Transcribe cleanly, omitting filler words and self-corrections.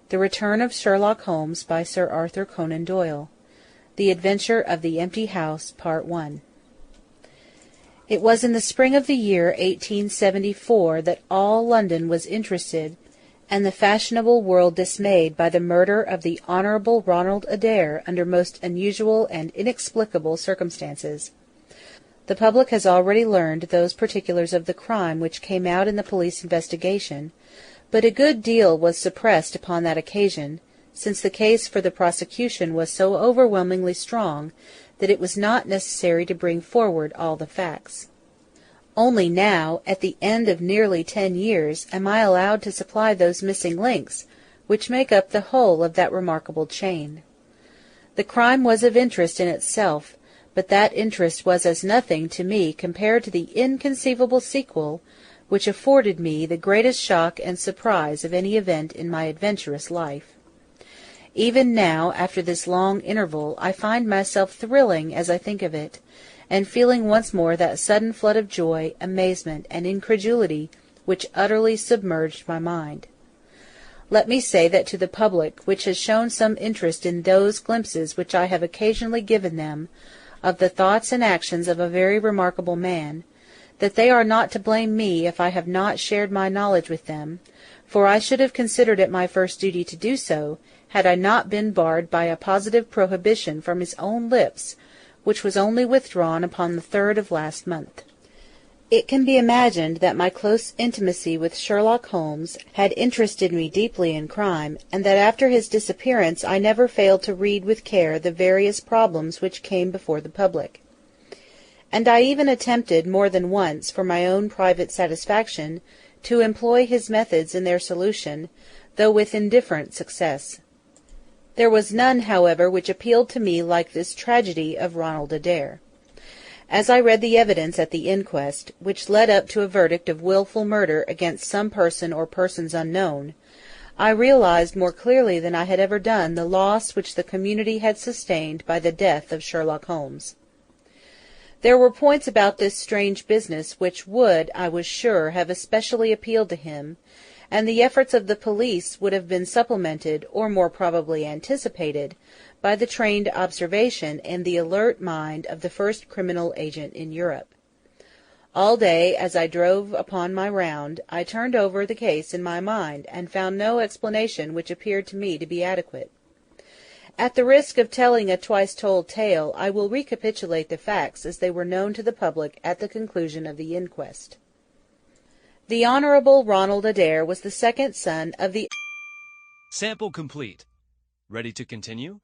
The Return of Sherlock Holmes by Sir Arthur Conan Doyle. The Adventure of the Empty House, Part 1. It was in the spring of the year 1874 that all London was interested, and the fashionable world dismayed by the murder of the Honourable Ronald Adair under most unusual and inexplicable circumstances. The public has already learned those particulars of the crime which came out in the police investigation, but a good deal was suppressed upon that occasion, since the case for the prosecution was so overwhelmingly strong that it was not necessary to bring forward all the facts. Only now, at the end of nearly 10 years, am I allowed to supply those missing links which make up the whole of that remarkable chain. The crime was of interest in itself, but that interest was as nothing to me compared to the inconceivable sequel which afforded me the greatest shock and surprise of any event in my adventurous life. Even now, after this long interval, I find myself thrilling as I think of it, and feeling once more that sudden flood of joy, amazement, and incredulity which utterly submerged my mind. Let me say that to the public, which has shown some interest in those glimpses which I have occasionally given them of the thoughts and actions of a very remarkable man, that they are not to blame me if I have not shared my knowledge with them, for I should have considered it my first duty to do so, had I not been barred by a positive prohibition from his own lips, which was only withdrawn upon the 3rd of last month. It can be imagined that my close intimacy with Sherlock Holmes had interested me deeply in crime, and that after his disappearance I never failed to read with care the various problems which came before the public. And I even attempted more than once, for my own private satisfaction, to employ his methods in their solution, though with indifferent success. There was none, however, which appealed to me like this tragedy of Ronald Adair. As I read the evidence at the inquest, which led up to a verdict of wilful murder against some person or persons unknown, I realized more clearly than I had ever done the loss which the community had sustained by the death of Sherlock Holmes. There were points about this strange business which would, I was sure, have especially appealed to him, and the efforts of the police would have been supplemented, or more probably anticipated, by the trained observation and the alert mind of the first criminal agent in Europe. All day, as I drove upon my round, I turned over the case in my mind, and found no explanation which appeared to me to be adequate. At the risk of telling a twice-told tale, I will recapitulate the facts as they were known to the public at the conclusion of the inquest. The Honourable Ronald Adair was the second son of the... Sample complete. Ready to continue?